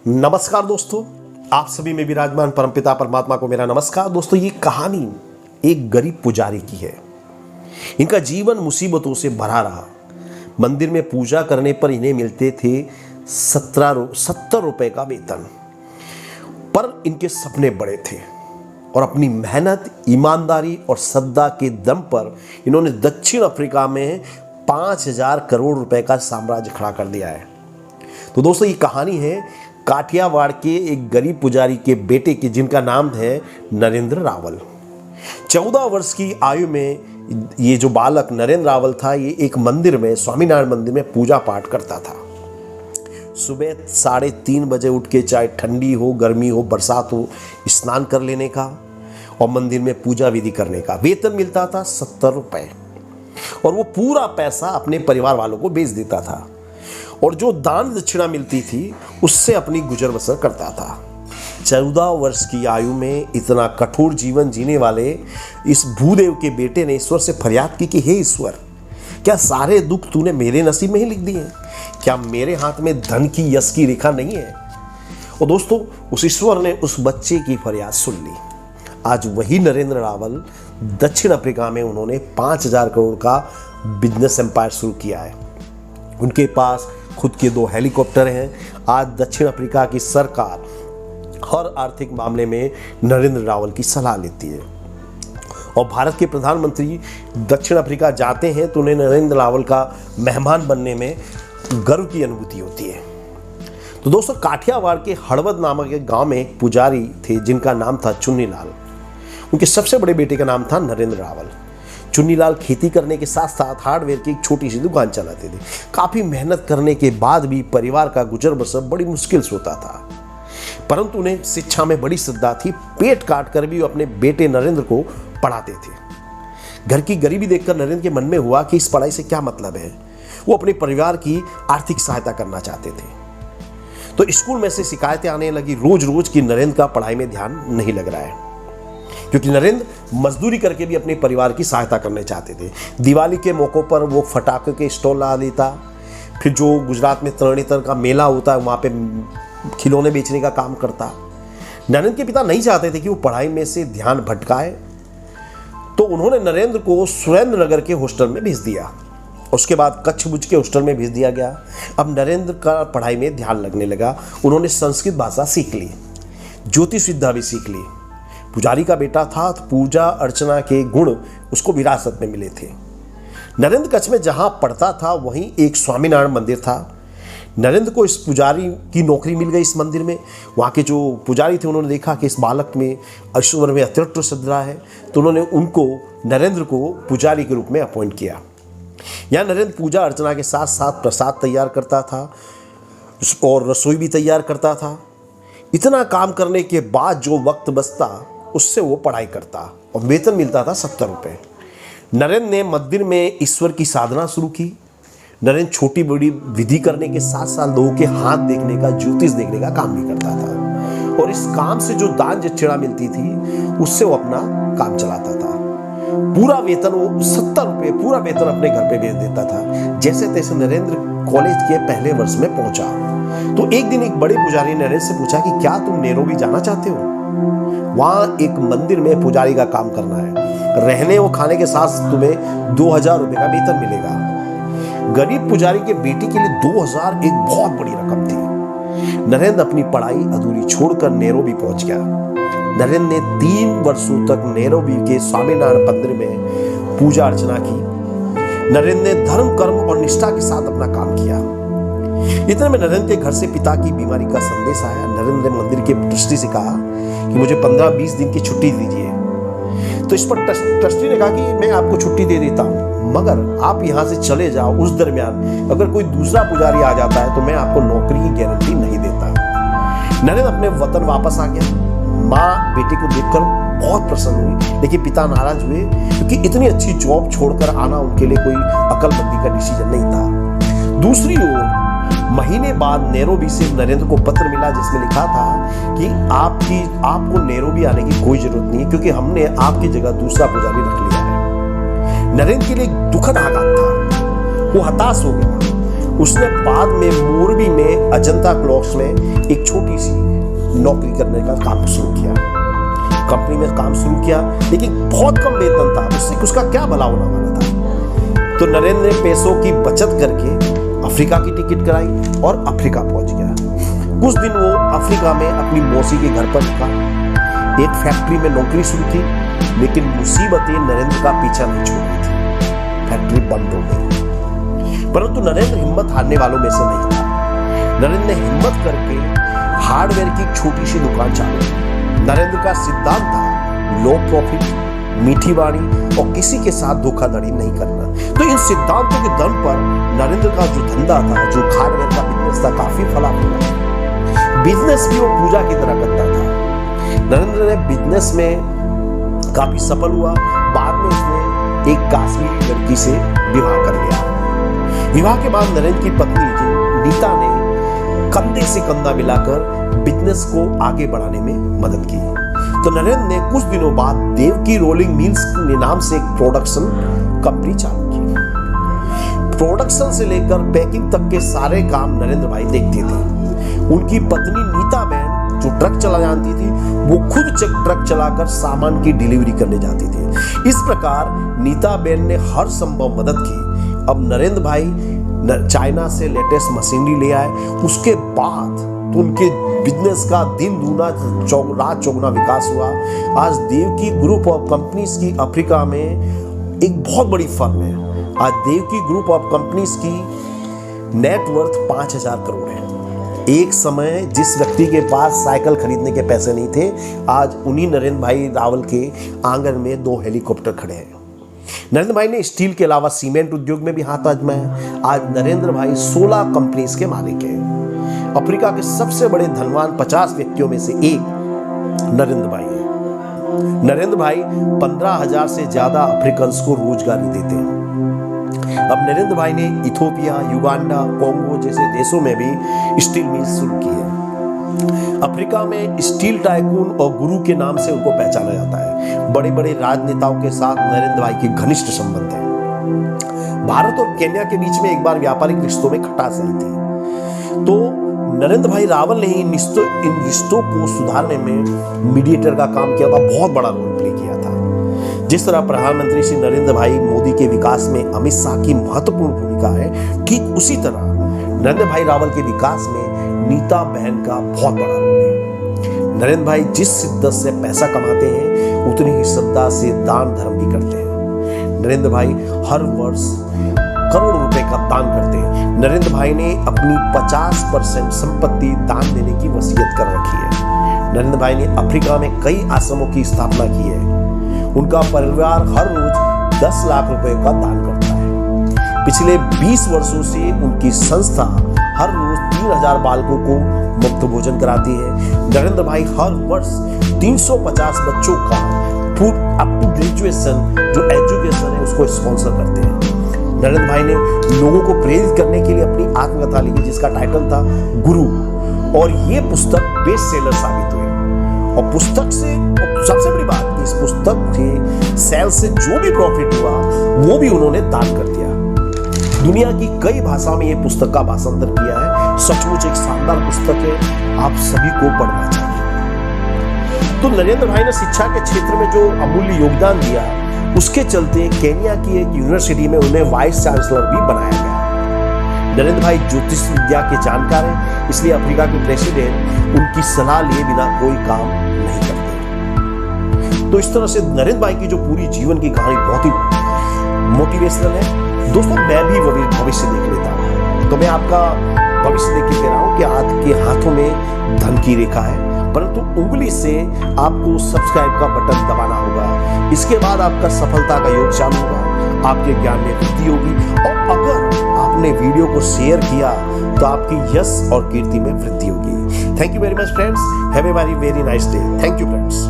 नमस्कार दोस्तों, आप सभी में विराजमान परमपिता परमात्मा को मेरा नमस्कार। दोस्तों, ये कहानी एक गरीब पुजारी की है। इनका जीवन मुसीबतों से भरा रहा। मंदिर में पूजा करने पर इन्हें मिलते थे 70 रुपए का वेतन, पर इनके सपने बड़े थे और अपनी मेहनत, ईमानदारी और श्रद्धा के दम पर इन्होंने दक्षिण अफ्रीका में 5,000 करोड़ रुपए का साम्राज्य खड़ा कर दिया है। तो दोस्तों, ये कहानी है काठियावाड़ के एक गरीब पुजारी के बेटे की, जिनका नाम है नरेंद्र रावल। 14 वर्ष की आयु में ये जो बालक नरेंद्र रावल था, ये एक मंदिर में, स्वामीनारायण मंदिर में पूजा पाठ करता था। सुबह 3:30 बजे उठ के, चाहे ठंडी हो, गर्मी हो, बरसात हो, स्नान कर लेने का और मंदिर में पूजा विधि करने का। वेतन मिलता था 70 रुपए और वो पूरा पैसा अपने परिवार वालों को बेच देता था और जो दान दक्षिणा मिलती थी उससे अपनी गुजर बसर करता था। 14 वर्ष की आयु में इतना कठोर जीवन जीने वाले इस भूदेव के बेटे ने ईश्वर से फरियाद की कि हे ईश्वर, क्या सारे दुख तूने मेरे नसीब में ही लिख दिए? क्या मेरे हाथ में धन की, यश की रेखा नहीं है? और दोस्तों, उस ईश्वर ने उस बच्चे की फरियाद सुन ली। आज वही नरेंद्र रावल दक्षिण अफ्रीका में उन्होंने 5,000 करोड़ का बिजनेस एम्पायर शुरू किया है। उनके पास खुद के 2 हेलीकॉप्टर हैं। आज दक्षिण अफ्रीका की सरकार हर आर्थिक मामले में नरेंद्र रावल की सलाह लेती है और भारत के प्रधानमंत्री दक्षिण अफ्रीका जाते हैं तो उन्हें नरेंद्र रावल का मेहमान बनने में गर्व की अनुभूति होती है। तो दोस्तों, काठियावाड़ के हड़वद नामक एक गांव में एक पुजारी थे जिनका नाम था चुन्नीलाल। उनके सबसे बड़े बेटे का नाम था नरेंद्र रावल। चुन्नीलाल खेती करने के साथ साथ हार्डवेयर की एक छोटी सी दुकान चलाते थे। काफ़ी मेहनत करने के बाद भी परिवार का गुजर बसर बड़ी मुश्किल से होता था, परंतु उन्हें शिक्षा में बड़ी श्रद्धा थी। पेट काट कर भी वो अपने बेटे नरेंद्र को पढ़ाते थे। घर की गरीबी देखकर नरेंद्र के मन में हुआ कि इस पढ़ाई से क्या मतलब है। वो अपने परिवार की आर्थिक सहायता करना चाहते थे। तो स्कूल में से शिकायतें आने लगी रोज रोज कि नरेंद्र का पढ़ाई में ध्यान नहीं लग रहा है, क्योंकि नरेंद्र मजदूरी करके भी अपने परिवार की सहायता करना चाहते थे। दिवाली के मौकों पर वो फटाखे के स्टॉल लगा देता। फिर जो गुजरात में तरणेतर का मेला होता है, वहाँ पे खिलौने बेचने का काम करता। नरेंद्र के पिता नहीं चाहते थे कि वो पढ़ाई में से ध्यान भटकाए, तो उन्होंने नरेंद्र को सुरेंद्र नगर के हॉस्टल में भेज दिया। उसके बाद कच्छबुच के हॉस्टल में भेज दिया गया। अब नरेंद्र का पढ़ाई में ध्यान लगने लगा। उन्होंने संस्कृत भाषा सीख ली, ज्योतिष विद्या भी सीख ली। पुजारी का बेटा था तो पूजा अर्चना के गुण उसको विरासत में मिले थे। नरेंद्र कच्छ में जहां पढ़ता था वहीं एक स्वामीनारायण मंदिर था। नरेंद्र को इस पुजारी की नौकरी मिल गई इस मंदिर में। वहाँ के जो पुजारी थे उन्होंने देखा कि इस बालक में ईश्वर में अतिरिक्त श्रद्धा है, तो उन्होंने नरेंद्र को पुजारी के रूप में अपॉइंट किया। यहाँ नरेंद्र पूजा अर्चना के साथ साथ प्रसाद तैयार करता था और रसोई भी तैयार करता था। इतना काम करने के बाद जो वक्त बचता उससे वो पढ़ाई करता और वेतन मिलता था 70 रुपये। नरेंद्र ने मंदिर में ईश्वर की साधना शुरू की। नरेंद्र छोटी बड़ी विधि करने के साथ साथ लोगों के हाथ देखने का, ज्योतिष देखने का काम भी करता था और इस काम से जो दान दक्षिणा मिलती थी उससे वो अपना काम चलाता था। पूरा वेतन, वो 70 रुपये पूरा वेतन अपने घर पे भेज देता था। जैसे तैसे नरेंद्र कॉलेज के पहले वर्ष में पहुंचा तो एक दिन एक बड़े पुजारी ने नरेंद्र से पूछा कि क्या तुम नैरोबी जाना चाहते हो? वहां एक मंदिर में पुजारी का काम करना है, रहने और खाने के साथ तुम्हें 2,000 रुपए का वेतन मिलेगा। गरीब पुजारी के बेटे के लिए 2,000 एक बहुत बड़ी रकम थी। नरेंद्र अपनी पढ़ाई अधूरी छोड़कर नैरोबी पहुंच गया। नरेंद्र ने 3 वर्षों तक नैरोबी के स्वामीनारायण मंदिर में पूजा अर्चना की। नरेंद्र ने धर्म, कर्म और निष्ठा के साथ अपना काम किया। इतने में नरेंद्र के घर से पिता की बीमारी का संदेश आया। नरेंद्र ने मंदिर के ट्रस्टी से कहा कि मुझे 15-20 दिन की छुट्टी दीजिए। तो इस पर ट्रस्टी ने कहा कि मैं आपको छुट्टी दे देता हूँ, मगर आप यहाँ से चले जाओ। उस दरमियान अगर कोई दूसरा पुजारी आ जाता है तो मैं आपको नौकरी की गारंटी नहीं देता। नरेंद्र अपने वतन वापस आ गया। माँ बेटे को देखकर बहुत प्रसन्न हुई, लेकिन पिता नाराज हुए क्योंकि इतनी अच्छी जॉब छोड़कर आना उनके लिए कोई अकलमंदी का डिसीजन नहीं था। दूसरी ओर महीने बाद नैरोबी से नरेंद्र को पत्र मिला जिसमें लिखा था कि आपको नैरोबी आने की कोई जरूरत नहीं है, क्योंकि हमने आपकी जगह दूसरा पुजारी रख लिया है। नरेंद्र के लिए दुखद आघात था। वो हताश हो गया। उसने बाद में मोरबी में अजंता क्लॉथ्स में एक छोटी सी नौकरी करने का काम शुरू किया। कंपनी में काम शुरू किया, लेकिन बहुत कम वेतन था, उससे उसका क्या भला होने वाला था। तो नरेंद्र ने पैसों की बचत करके अफ्रीका की टिकट कराई और अफ्रीका पहुंच गया। कुछ दिन वो अफ्रीका में अपनी मौसी के घर पर रुका, एक फैक्ट्री में नौकरी शुरू की, लेकिन मुसीबतें नरेंद्र का पीछा नहीं छोड़ रही थी। फैक्ट्री बंद हो गई, परंतु नरेंद्र हिम्मत हारने वालों में से नहीं था। नरेंद्र ने हिम्मत करके हार्डवेयर की एक छोटी सी दुकान चालू की। नरेंद्र का सिद्धांत था लो प्रॉफिट, मीठी वाणी और किसी के साथ धोखाधड़ी नहीं करना। तो इन सिद्धांतों के दम पर नरेंद्र का जो धंधा था, जो हार्डवेयर का बिजनेस था, काफी फला फूला। बिजनेस भी वो पूजा की तरह करता था। नरेंद्र ने बिजनेस में काफी सफल हुआ। बाद में उसने एक कश्मीरी लड़की से विवाह कर लिया। विवाह के बाद नरेंद्र की पत्नी नीता ने कंधे से कंधा मिलाकर बिजनेस को आगे बढ़ाने में मदद की। तो नरेंद्र ने कुछ दिनों बाद देवकी रोलिंग मिल्स के नाम से एक प्रोडक्शन कंपनी चालू की। प्रोडक्शन से लेकर पैकिंग तक के सारे काम नरेंद्र भाई देखते थे। उनकी पत्नी नीता बहन जो ट्रक चला जानती थी, वो खुद ट्रक चलाकर सामान की डिलीवरी करने जाती थी। इस प्रकार नीता बहन ने हर संभव मदद की। अब नरेंद्र भाई चाइना से लेटेस्ट मशीनरी ले आए। उसके बाद तो उनके बिजनेस का दिन दूना रात चौगुना विकास हुआ। आज देवकी ग्रुप ऑफ कंपनीज की अफ्रीका में एक बहुत बड़ी फर्म है। आज देवकी ग्रुप ऑफ कंपनीज की नेटवर्थ 5000 करोड़ है। एक समय जिस व्यक्ति के पास साइकिल खरीदने के पैसे नहीं थे, आज उन्हीं नरेंद्र भाई रावल के आंगन में 2 हेलीकॉप्टर खड़े हैं। नरेंद्र भाई ने स्टील के अलावा सीमेंट उद्योग में भी हाथ आजमाया। आज नरेंद्र भाई 16 कंपनीज के मालिक हैं। अफ्रीका के सबसे बड़े धनवान 50 व्यक्तियों में से एक नरेंद्र भाई है। नरेंद्र भाई 15,000 से ज्यादा अफ्रीकन को रोजगारी देते हैं। अब नरेंद्र भाई ने इथियोपिया, युगांडा, कोंगो जैसे देशों में भी स्टील मिल्स शुरू की है। अफ्रीका में स्टील टाइकून और गुरु के नाम से उनको पहचाना जाता है। बड़े बड़े राजनेताओं के साथ नरेंद्र भाई के घनिष्ठ संबंध है। भारत और केन्या के बीच में एक बार व्यापारिक रिश्तों में खटास आई थी, तो नरेंद्र भाई रावल ने इन रिश्तों को सुधारने में मीडिएटर का काम किया था, बहुत बड़ा रोल प्ले किया था। जिस तरह प्रधानमंत्री श्री नरेंद्र भाई मोदी के विकास में अमित शाह की महत्वपूर्ण भूमिका है, ठीक उसी तरह नरेंद्र भाई रावल के विकास में नीता बहन का बहुत बड़ा रोल है। नरेंद्र भाई जिस शिद्दत से पैसा कमाते हैं, उतनी ही श्रद्धा से दान धर्म भी करते हैं। नरेंद्र भाई हर वर्ष करोड़ रुपए का दान करते हैं। नरेंद्र भाई ने अपनी 50% संपत्ति दान देने की वसीयत कर रखी है। नरेंद्र भाई ने अफ्रीका में कई आश्रमों की स्थापना की है। उनका परिवार हर रोज 10 लाख रुपए का दान करता है। पिछले 20 वर्षों से उनकी संस्था हर रोज 3000 बालकों को मुफ्त भोजन कराती है। नरेंद्र भाई हर वर्ष 350 बच्चों का अप टू ग्रेजुएशन जो एजुकेशन है उसको स्पॉन्सर करते हैं। नरेंद्र भाई ने लोगों को प्रेरित करने के लिए अपनी आत्मकथा लिखी जिसका टाइटल था गुरु, और ये पुस्तक बेस्ट सेलर साबित हुई। और पुस्तक से सबसे बड़ी बात, इस पुस्तक के सेल से जो भी प्रॉफिट हुआ वो भी उन्होंने दान कर दिया। दुनिया की कई भाषाओं में ये पुस्तक का भाषांतर किया है। सचमुच एक शानदार पुस्तक है, आप सभी को पढ़ना चाहिए। तो नरेंद्र भाई ने शिक्षा के क्षेत्र में जो अमूल्य योगदान दिया, उसके चलते केन्या की एक यूनिवर्सिटी में उन्हें वाइस चांसलर भी बनाया गया। नरेंद्र भाई ज्योतिष विद्या के जानकार हैं, इसलिए अफ्रीका के प्रेसिडेंट उनकी सलाह लिए बिना कोई काम नहीं करते। तो इस तरह से नरेंद्र भाई की जो पूरी जीवन की कहानी बहुत ही मोटिवेशनल है। दोस्तों, मैं भी भविष्य देख लेता हूँ, तो मैं आपका भविष्य देख के कह रहा हूँ कि आपके हाथों में धन की रेखा है, परंतु उंगली से आपको सब्सक्राइब का बटन दबाना होगा। इसके बाद आपका सफलता का योग चालू होगा, आपके ज्ञान में वृद्धि होगी, और अगर आपने वीडियो को शेयर किया तो आपकी यश और कीर्ति में वृद्धि होगी। Thank you very much friends, have a very nice day. Thank you friends.